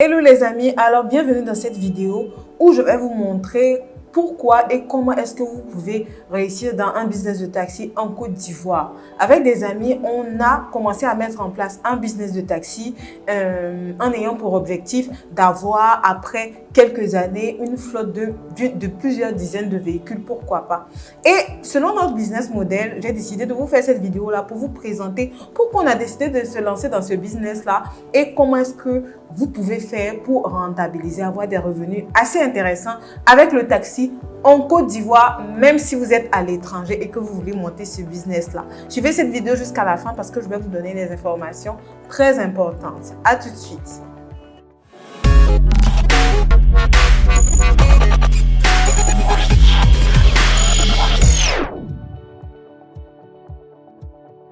Hello les amis, alors bienvenue dans cette vidéo où je vais vous montrer pourquoi et comment est-ce que vous pouvez réussir dans un business de taxi en Côte d'Ivoire. Avec des amis, on a commencé à mettre en place un business de taxi en ayant pour objectif d'avoir après quelques années une flotte de plusieurs dizaines de véhicules, pourquoi pas. Et selon notre business model, j'ai décidé de vous faire cette vidéo là pour vous présenter pourquoi on a décidé de se lancer dans ce business là et comment est-ce que vous pouvez faire pour rentabiliser, avoir des revenus assez intéressants avec le taxi en Côte d'Ivoire, même si vous êtes à l'étranger et que vous voulez monter ce business-là. Suivez cette vidéo jusqu'à la fin parce que je vais vous donner des informations très importantes. À tout de suite.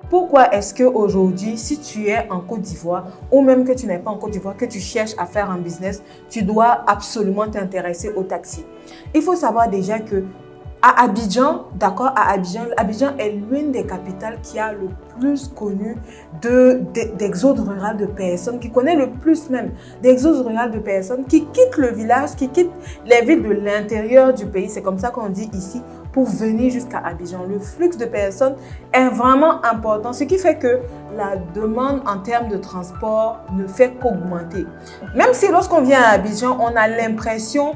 Pourquoi est-ce qu'aujourd'hui, si tu es en Côte d'Ivoire ou même que tu n'es pas en Côte d'Ivoire, que tu cherches à faire un business, tu dois absolument t'intéresser au taxi? Il faut savoir déjà que à Abidjan, d'accord, Abidjan est l'une des capitales qui a le plus connu d'exode rural de personnes, qui connaît le plus même d'exode rural de personnes qui quittent le village, qui quittent les villes de l'intérieur du pays, c'est comme ça qu'on dit ici, pour venir jusqu'à Abidjan. Le flux de personnes est vraiment important, ce qui fait que la demande en termes de transport ne fait qu'augmenter. Même si lorsqu'on vient à Abidjan, on a l'impression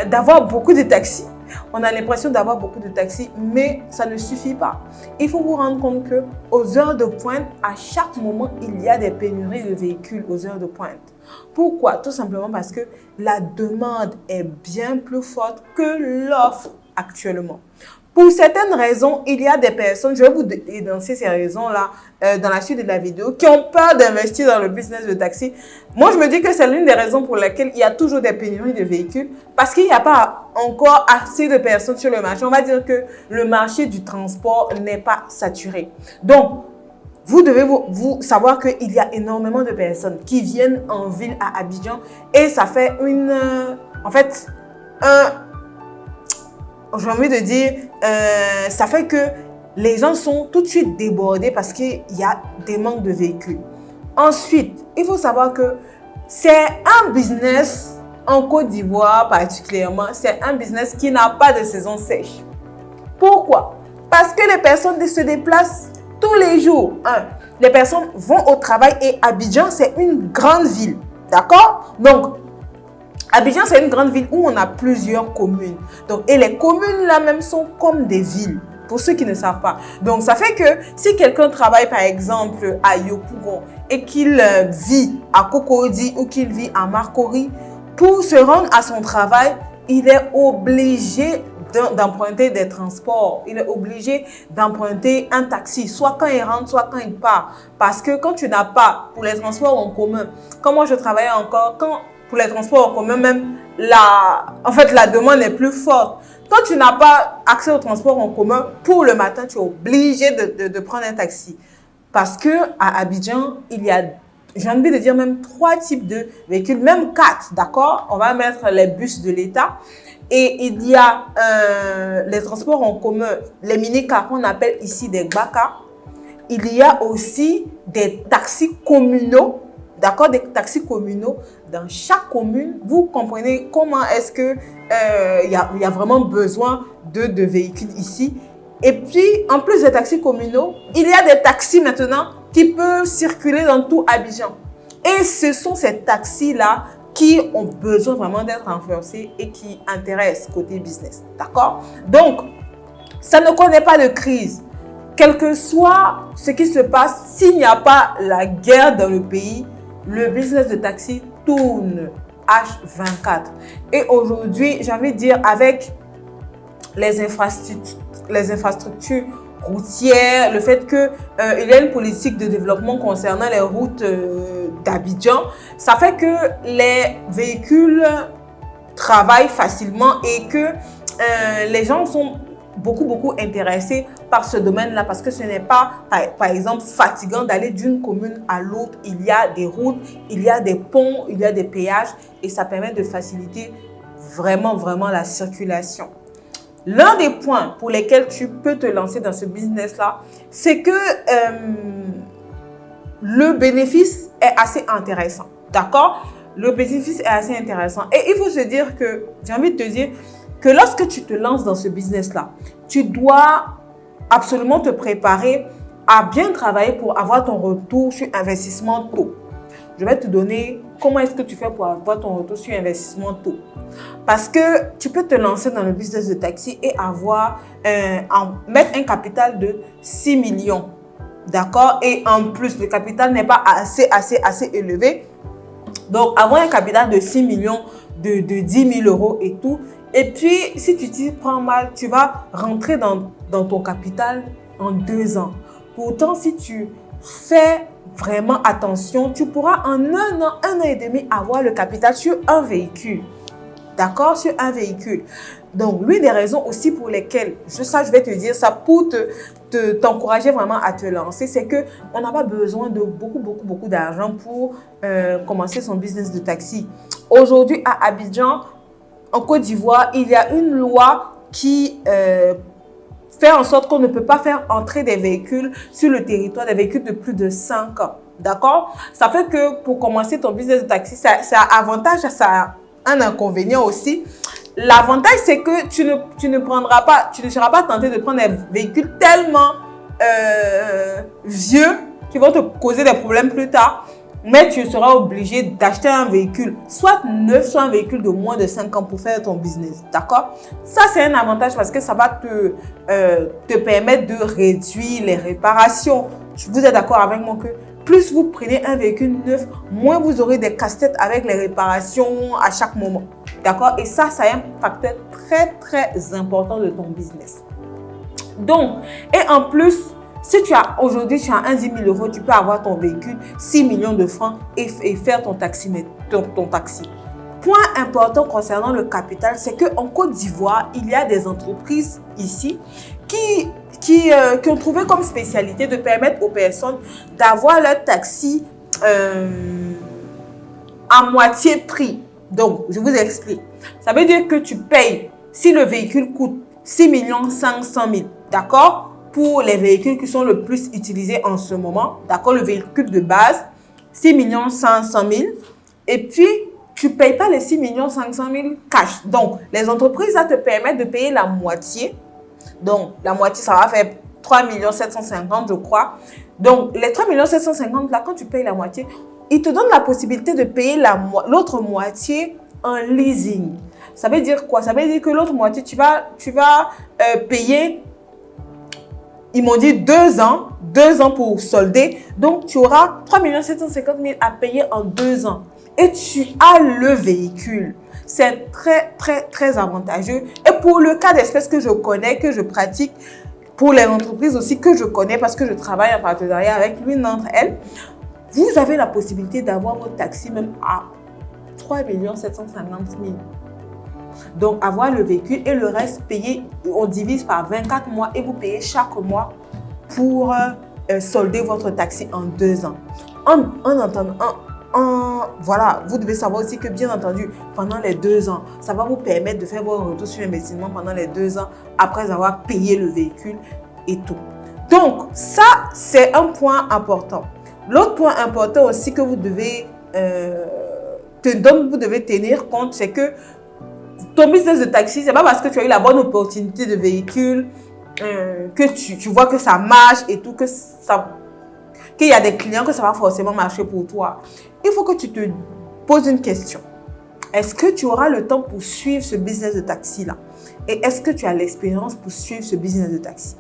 d'avoir beaucoup de taxis. On a l'impression d'avoir beaucoup de taxis, mais ça ne suffit pas. Il faut vous rendre compte qu'aux heures de pointe, à chaque moment, il y a des pénuries de véhicules aux heures de pointe. Pourquoi? Tout simplement parce que la demande est bien plus forte que l'offre actuellement. Pour certaines raisons, il y a des personnes, je vais vous énoncer ces raisons-là dans la suite de la vidéo, qui ont peur d'investir dans le business de taxi. Moi, je me dis que c'est l'une des raisons pour lesquelles il y a toujours des pénuries de véhicules, parce qu'il n'y a pas encore assez de personnes sur le marché. On va dire que le marché du transport n'est pas saturé. Donc, vous devez vous savoir qu'il y a énormément de personnes qui viennent en ville à Abidjan et ça fait j'ai envie de dire, ça fait que les gens sont tout de suite débordés parce qu'il y a des manques de véhicules. Ensuite, il faut savoir que c'est un business en Côte d'Ivoire particulièrement, c'est un business qui n'a pas de saison sèche. Pourquoi? Parce que les personnes se déplacent tous les jours. Les personnes vont au travail et Abidjan, c'est une grande ville. D'accord? Donc, Abidjan, c'est une grande ville où on a plusieurs communes. Donc, et les communes là même sont comme des villes, pour ceux qui ne savent pas. Donc, ça fait que si quelqu'un travaille par exemple à Yopougon et qu'il vit à Cocody ou qu'il vit à Marcory, pour se rendre à son travail, il est obligé d'emprunter des transports. Il est obligé d'emprunter un taxi, soit quand il rentre, soit quand il part. Parce que quand tu n'as pas, pour les transports en commun, quand moi je travaillais encore, pour les transports en commun, même la demande est plus forte. Quand tu n'as pas accès au transport en commun, pour le matin, tu es obligé de prendre un taxi. Parce qu'à Abidjan, il y a, j'ai envie de dire même 3 types de véhicules, même 4, d'accord? On va mettre les bus de l'État. Et il y a les transports en commun, les mini-cars qu'on appelle ici des gbaka. Il y a aussi des taxis communaux. D'accord, des taxis communaux dans chaque commune. Vous comprenez comment est-ce que il y a vraiment besoin de véhicules ici. Et puis, en plus des taxis communaux, il y a des taxis maintenant qui peuvent circuler dans tout Abidjan. Et ce sont ces taxis-là qui ont besoin vraiment d'être renforcés et qui intéressent côté business. D'accord? Donc, ça ne connaît pas de crise. Quel que soit ce qui se passe, s'il n'y a pas la guerre dans le pays, le business de taxi tourne H24. Et aujourd'hui, j'ai envie de dire, avec les infrastructures routières, le fait qu'il y a une politique de développement concernant les routes d'Abidjan, ça fait que les véhicules travaillent facilement et que les gens sont beaucoup intéressés par ce domaine-là parce que ce n'est pas, par exemple, fatigant d'aller d'une commune à l'autre. Il y a des routes, il y a des ponts, il y a des péages et ça permet de faciliter vraiment la circulation. L'un des points pour lesquels tu peux te lancer dans ce business-là, c'est que le bénéfice est assez intéressant. D'accord? le bénéfice est assez intéressant. Et il faut se dire que, j'ai envie de te dire, que lorsque tu te lances dans ce business-là, tu dois absolument te préparer à bien travailler pour avoir ton retour sur investissement tôt. Je vais te donner comment est-ce que tu fais pour avoir ton retour sur investissement tôt. Parce que tu peux te lancer dans le business de taxi et mettre un capital de 6 millions. D'accord? Et en plus, le capital n'est pas assez élevé. Donc, avoir un capital de 6 millions, de 10 000 euros et tout. Et puis, si tu t'y prends mal, tu vas rentrer dans ton capital en 2 ans. Pourtant, si tu fais vraiment attention, tu pourras en 1 an et demi avoir le capital sur un véhicule. D'accord? Sur un véhicule. Donc, l'une des raisons aussi pour lesquelles, je vais te dire ça pour t'encourager vraiment à te lancer, c'est qu'on n'a pas besoin de beaucoup d'argent pour commencer son business de taxi. Aujourd'hui, à Abidjan, en Côte d'Ivoire, il y a une loi qui fait en sorte qu'on ne peut pas faire entrer des véhicules sur le territoire, des véhicules de plus de 5 ans. D'accord? Ça fait que pour commencer ton business de taxi, ça a avantage, ça a un inconvénient aussi. L'avantage, c'est que tu ne seras pas tenté de prendre des véhicules tellement vieux qui vont te causer des problèmes plus tard. Mais tu seras obligé d'acheter un véhicule, soit neuf, soit un véhicule de moins de 5 ans pour faire ton business. D'accord? Ça, c'est un avantage parce que ça va te permettre de réduire les réparations. Vous êtes d'accord avec moi que plus vous prenez un véhicule neuf, moins vous aurez des casse-têtes avec les réparations à chaque moment. D'accord? Et ça est un facteur très important de ton business. Donc, et en plus, si aujourd'hui tu as un 10 000 euros, tu peux avoir ton véhicule 6 millions de francs et faire ton taxi. Point important concernant le capital, c'est qu'en Côte d'Ivoire, il y a des entreprises ici qui ont trouvé comme spécialité de permettre aux personnes d'avoir leur taxi à moitié prix. Donc, je vous explique. Ça veut dire que tu payes, si le véhicule coûte 6 500 000, d'accord? Pour les véhicules qui sont le plus utilisés en ce moment, d'accord? Le véhicule de base, 6 500 000. Et puis, tu ne payes pas les 6 500 000 cash. Donc, les entreprises, ça te permet de payer la moitié. Donc, la moitié, ça va faire 3 750 000, je crois. Donc, les 3 750 000, là, quand tu payes la moitié, ils te donnent la possibilité de payer l'autre moitié en leasing. Ça veut dire quoi? Ça veut dire que l'autre moitié, tu vas payer, ils m'ont dit 2 ans pour solder. Donc, tu auras 3 750 000 à payer en 2 ans. Et tu as le véhicule. C'est très avantageux. Et pour le cas d'espèce que je connais, que je pratique, pour les entreprises aussi que je connais parce que je travaille en partenariat avec l'une d'entre elles, vous avez la possibilité d'avoir votre taxi même à 3 750 000. Donc, avoir le véhicule et le reste payé, on divise par 24 mois et vous payez chaque mois pour solder votre taxi en 2 ans. Voilà, vous devez savoir aussi que, bien entendu, pendant les 2 ans, ça va vous permettre de faire vos retours sur investissement pendant les 2 ans après avoir payé le véhicule et tout. Donc, ça, c'est un point important. L'autre point important aussi que vous devez tenir compte, c'est que ton business de taxi, c'est pas parce que tu as eu la bonne opportunité de véhicule que tu vois que ça marche et tout, qu'il y a des clients que ça va forcément marcher pour toi. Il faut que tu te poses une question. Est-ce que tu auras le temps pour suivre ce business de taxi-là? Et est-ce que tu as l'expérience pour suivre ce business de taxi?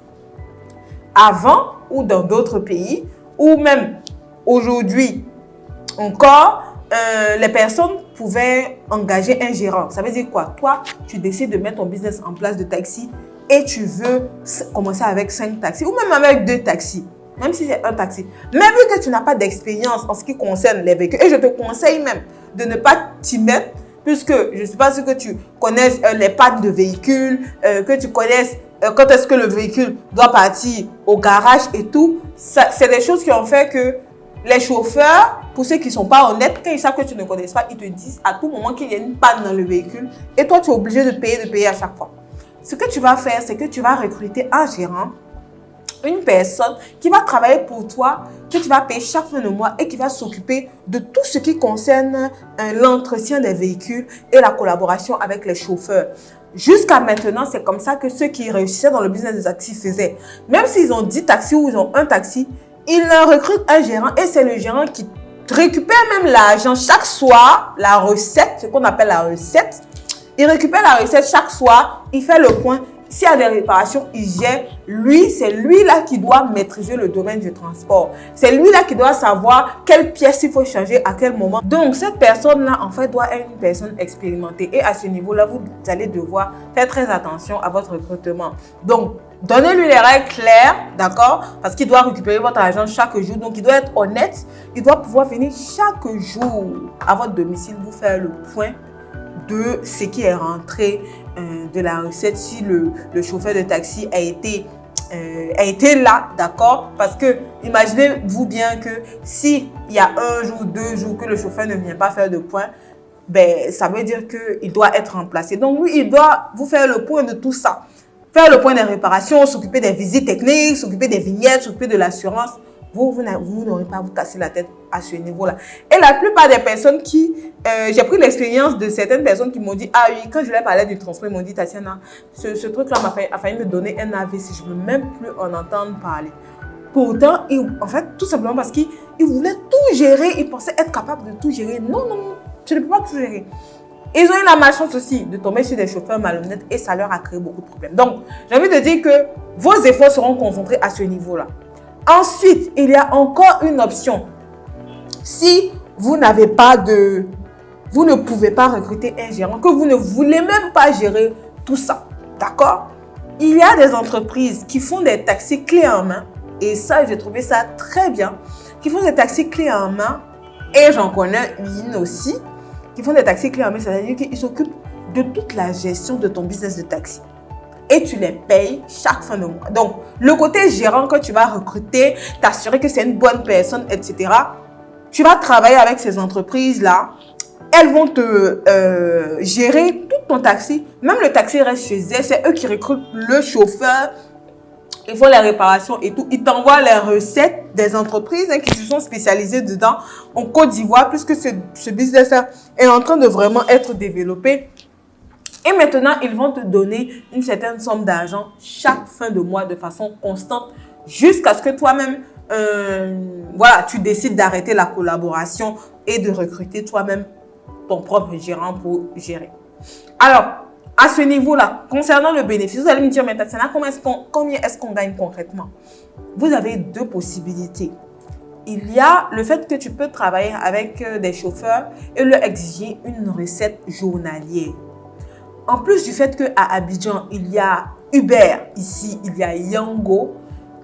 Avant ou dans d'autres pays, ou même aujourd'hui encore, les personnes pouvaient engager un gérant. Ça veut dire quoi? Toi, tu décides de mettre ton business en place de taxi et tu veux commencer avec 5 taxis ou même avec 2 taxis. Même si c'est un taxi. Même vu que tu n'as pas d'expérience en ce qui concerne les véhicules, et je te conseille même de ne pas t'y mettre, puisque je ne sais pas si que tu connaisses les pattes de véhicules, que tu connaisses quand est-ce que le véhicule doit partir au garage et tout. C'est des choses qui ont fait que les chauffeurs, pour ceux qui ne sont pas honnêtes, quand ils savent que tu ne connais pas, ils te disent à tout moment qu'il y a une panne dans le véhicule et toi, tu es obligé de payer à chaque fois. Ce que tu vas faire, c'est que tu vas recruter un gérant une personne qui va travailler pour toi, que tu vas payer chaque fin de mois et qui va s'occuper de tout ce qui concerne l'entretien des véhicules et la collaboration avec les chauffeurs. Jusqu'à maintenant, c'est comme ça que ceux qui réussissaient dans le business des taxis faisaient. Même s'ils ont 10 taxis ou ils ont un taxi, ils recrutent un gérant et c'est le gérant qui récupère même l'argent chaque soir, la recette, ce qu'on appelle la recette. Il récupère la recette chaque soir, il fait le point. S'il y a des réparations, il gère. Lui, c'est lui-là qui doit maîtriser le domaine du transport. C'est lui-là qui doit savoir quelle pièce il faut changer à quel moment. Donc, cette personne-là, en fait, doit être une personne expérimentée. Et à ce niveau-là, vous allez devoir faire très attention à votre recrutement. Donc, donnez-lui les règles claires, d'accord? Parce qu'il doit récupérer votre argent chaque jour. Donc, il doit être honnête. Il doit pouvoir venir chaque jour à votre domicile, vous faire le point de ce qui est rentré de la recette, si le chauffeur de taxi a été là, d'accord? Parce que imaginez-vous bien que s'il y a un jour, 2 jours que le chauffeur ne vient pas faire de point, ben, ça veut dire qu'il doit être remplacé. Donc lui, il doit vous faire le point de tout ça. Faire le point des réparations, s'occuper des visites techniques, s'occuper des vignettes, s'occuper de l'assurance. Vous n'aurez pas à vous casser la tête à ce niveau-là. Et la plupart des personnes qui... j'ai pris l'expérience de certaines personnes qui m'ont dit, ah oui, quand je leur parlais du transport, ils m'ont dit, Tatiana, ce truc-là a failli me donner un AVC, je ne veux même plus en entendre parler. Pourtant, en fait, tout simplement parce qu'ils voulaient tout gérer, ils pensaient être capables de tout gérer. Non, non, non, tu ne peux pas tout gérer. Ils ont eu la malchance aussi de tomber sur des chauffeurs malhonnêtes et ça leur a créé beaucoup de problèmes. Donc, j'ai envie de dire que vos efforts seront concentrés à ce niveau-là. Ensuite, il y a encore une option. Si vous n'avez pas de... Vous ne pouvez pas recruter un gérant, que vous ne voulez même pas gérer tout ça. D'accord? Il y a des entreprises qui font des taxis clés en main. Et ça, j'ai trouvé ça très bien. Qui font des taxis clés en main. Et j'en connais une aussi. Qui font des taxis clés en main. C'est-à-dire qu'ils s'occupent de toute la gestion de ton business de taxi. Et tu les payes chaque fin de mois. Donc, le côté gérant que tu vas recruter, t'assurer que c'est une bonne personne, etc. Tu vas travailler avec ces entreprises-là. Elles vont te gérer tout ton taxi. Même le taxi reste chez elles. C'est eux qui recrutent le chauffeur. Ils font les réparations et tout. Ils t'envoient les recettes des entreprises qui se sont spécialisées dedans en Côte d'Ivoire, puisque ce business-là est en train de vraiment être développé. Et maintenant, ils vont te donner une certaine somme d'argent chaque fin de mois de façon constante jusqu'à ce que toi-même, voilà, tu décides d'arrêter la collaboration et de recruter toi-même ton propre gérant pour gérer. Alors, à ce niveau-là, concernant le bénéfice, vous allez me dire, mais Tatiana, combien est-ce qu'on gagne concrètement? Vous avez 2 possibilités. Il y a le fait que tu peux travailler avec des chauffeurs et leur exiger une recette journalière. En plus du fait qu'à Abidjan, il y a Uber, ici, il y a Yango,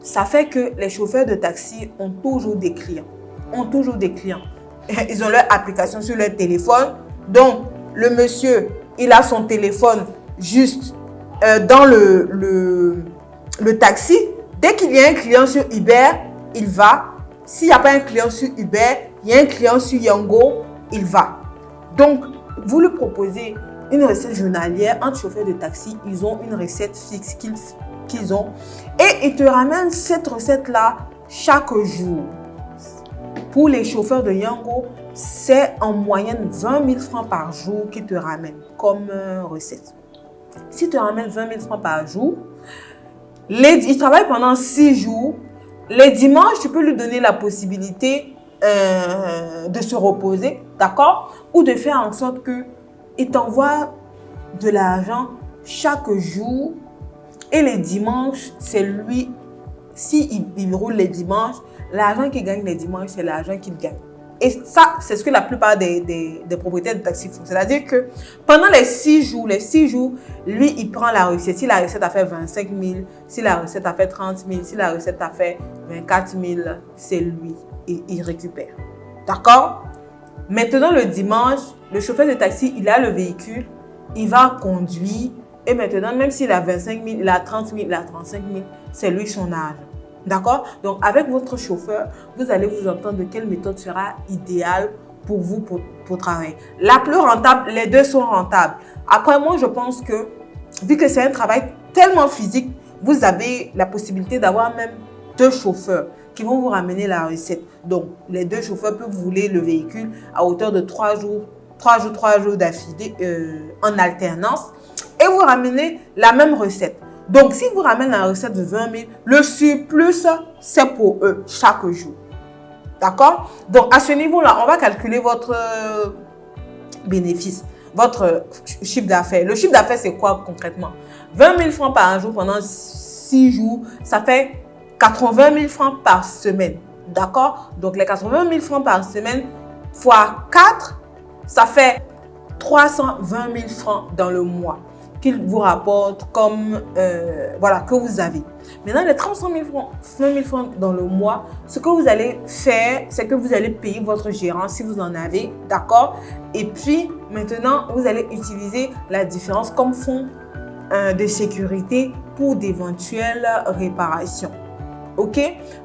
ça fait que les chauffeurs de taxi ont toujours des clients. Ils ont leur application sur leur téléphone. Donc, le monsieur, il a son téléphone juste dans le taxi. Dès qu'il y a un client sur Uber, il va. S'il n'y a pas un client sur Uber, il y a un client sur Yango, il va. Donc, vous lui proposez une recette journalière. Entre chauffeurs de taxi, ils ont une recette fixe qu'ils ont. Et ils te ramènent cette recette-là chaque jour. Pour les chauffeurs de Yango, c'est en moyenne 20 000 francs par jour qu'ils te ramènent comme recette. S'ils te ramènent 20 000 francs par jour, ils travaillent pendant 6 jours. Les dimanches, tu peux lui donner la possibilité de se reposer, d'accord? Ou de faire en sorte qu'il t'envoie de l'argent chaque jour. Et les dimanches, c'est lui, s'il roule les dimanches, l'argent qu'il gagne les dimanches, c'est l'argent qu'il gagne. Et ça, c'est ce que la plupart des propriétaires de taxi font. C'est-à-dire que pendant les 6 jours, lui, il prend la recette. Si la recette a fait 25 000, si la recette a fait 30 000, si la recette a fait 24 000, c'est lui. Il récupère. D'accord? Maintenant, le dimanche, le chauffeur de taxi, il a le véhicule, il va conduire. Et maintenant, même s'il a 25 000, il a 30 000, il a 35 000, c'est lui son argent. D'accord? Donc, avec votre chauffeur, vous allez vous entendre de quelle méthode sera idéale pour vous pour travailler. La plus rentable, les deux sont rentables. Après, moi, je pense que, vu que c'est un travail tellement physique, vous avez la possibilité d'avoir même 2 chauffeurs qui vont vous ramener la recette. Donc, les 2 chauffeurs peuvent vous rouler le véhicule à hauteur de 3 jours d'affilée en alternance et vous ramenez la même recette. Donc, si vous ramenez la recette de 20 000, le surplus, c'est pour eux chaque jour. D'accord? Donc, à ce niveau-là, on va calculer votre bénéfice, votre chiffre d'affaires. Le chiffre d'affaires, c'est quoi concrètement? 20 000 francs par jour pendant 6 jours, ça fait 80 000 francs par semaine. D'accord? Donc, les 80 000 francs par semaine fois 4, ça fait 320 000 francs dans le mois qu'il vous rapporte comme, voilà, que vous avez. Maintenant, les 300 000 francs, 20 000 francs dans le mois, ce que vous allez faire, c'est que vous allez payer votre gérant si vous en avez, d'accord? Et puis, maintenant, vous allez utiliser la différence comme fonds de sécurité pour d'éventuelles réparations. OK?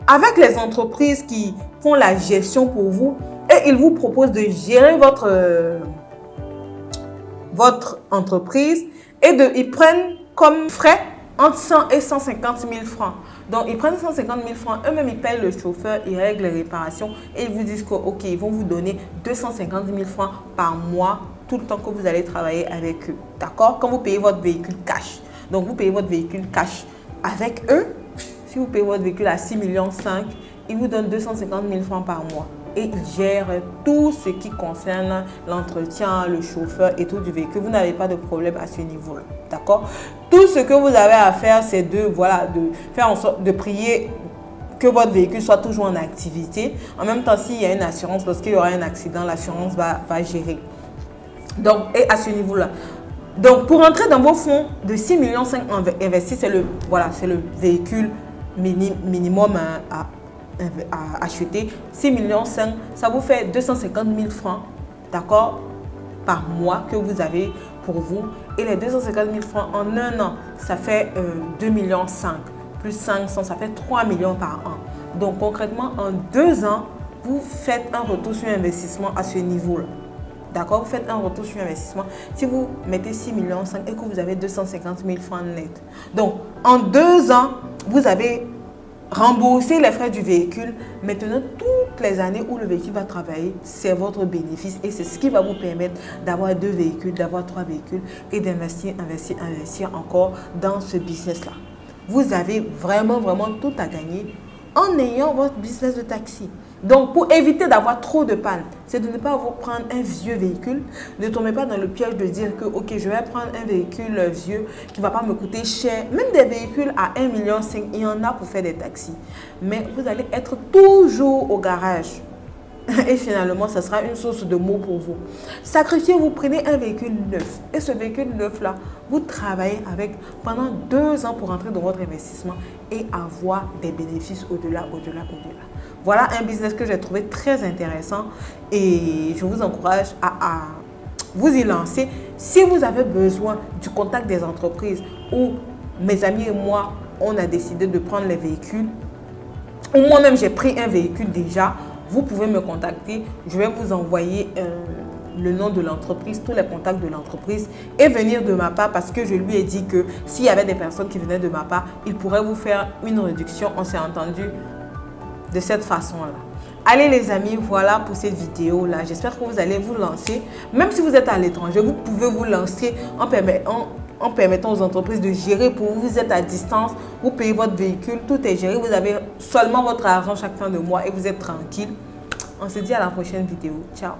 Avec les entreprises qui font la gestion pour vous, et ils vous proposent de gérer votre entreprise et ils prennent comme frais entre 100 et 150 000 francs. Donc, ils prennent 150 000 francs, eux-mêmes, ils payent le chauffeur, ils règlent les réparations et ils vous disent que, OK, ils vont vous donner 250 000 francs par mois tout le temps que vous allez travailler avec eux. D'accord? Quand vous payez votre véhicule cash. Donc, vous payez votre véhicule cash avec eux. Si vous payez votre véhicule à 6,5 millions, ils vous donnent 250 000 francs par mois. Et ils gèrent tout ce qui concerne l'entretien, le chauffeur et tout du véhicule. Vous n'avez pas de problème à ce niveau-là. D'accord? Tout ce que vous avez à faire, c'est de faire en sorte de prier que votre véhicule soit toujours en activité. En même temps, s'il y a une assurance, lorsqu'il y aura un accident, l'assurance va gérer. Donc, et à ce niveau-là. Donc, pour entrer dans vos fonds de 6,5 millions investis, c'est le véhicule minimum à acheter. 6,5 millions, ça vous fait 250 000 francs, d'accord, par mois que vous avez pour vous. Et les 250 000 francs en un an, ça fait 2,5 millions. Plus 500, ça fait 3 millions par an. Donc, concrètement, en 2 ans, vous faites un retour sur investissement à ce niveau-là. D'accord? Vous faites un retour sur investissement. Si vous mettez 6,5 millions et que vous avez 250 000 francs net. Donc, en 2 ans, vous avez remboursé les frais du véhicule. Maintenant, toutes les années où le véhicule va travailler, c'est votre bénéfice. Et c'est ce qui va vous permettre d'avoir 2 véhicules, d'avoir 3 véhicules et d'investir encore dans ce business-là. Vous avez vraiment tout à gagner en ayant votre business de taxi. Donc, pour éviter d'avoir trop de panne, c'est de ne pas vous prendre un vieux véhicule. Ne tombez pas dans le piège de dire que, OK, je vais prendre un véhicule vieux qui ne va pas me coûter cher. Même des véhicules à 1,5 million, il y en a pour faire des taxis. Mais vous allez être toujours au garage. Et finalement, ça sera une source de maux pour vous. Sacrifiez, vous prenez un véhicule neuf. Et ce véhicule neuf-là, vous travaillez avec pendant 2 ans pour entrer dans votre investissement et avoir des bénéfices au-delà. Voilà un business que j'ai trouvé très intéressant et je vous encourage à vous y lancer. Si vous avez besoin du contact des entreprises ou mes amis et moi, on a décidé de prendre les véhicules, ou moi-même j'ai pris un véhicule déjà, vous pouvez me contacter. Je vais vous envoyer le nom de l'entreprise, tous les contacts de l'entreprise et venir de ma part parce que je lui ai dit que s'il y avait des personnes qui venaient de ma part, il pourrait vous faire une réduction. On s'est entendu de cette façon-là. Allez les amis, voilà pour cette vidéo-là. J'espère que vous allez vous lancer. Même si vous êtes à l'étranger, vous pouvez vous lancer en permettant aux entreprises de gérer pour vous. Vous êtes à distance, vous payez votre véhicule, tout est géré. Vous avez seulement votre argent chaque fin de mois et vous êtes tranquille. On se dit à la prochaine vidéo. Ciao.